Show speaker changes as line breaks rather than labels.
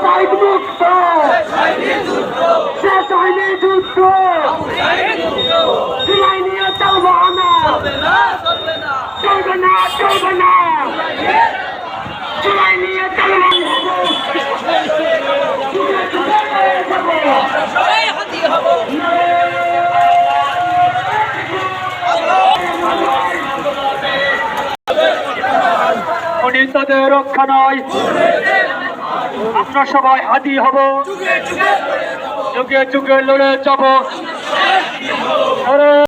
শহীদ মুক্ত শেষ হয়নি যুদ্ধ জুলাই নিয়ে চলবো না চলবে না চলবে না জুলাই নিয়ে চলবো তাদের রক্ষা নয় আমরা সবাই হাতি হব যুগে যুগে লড়ে যাব।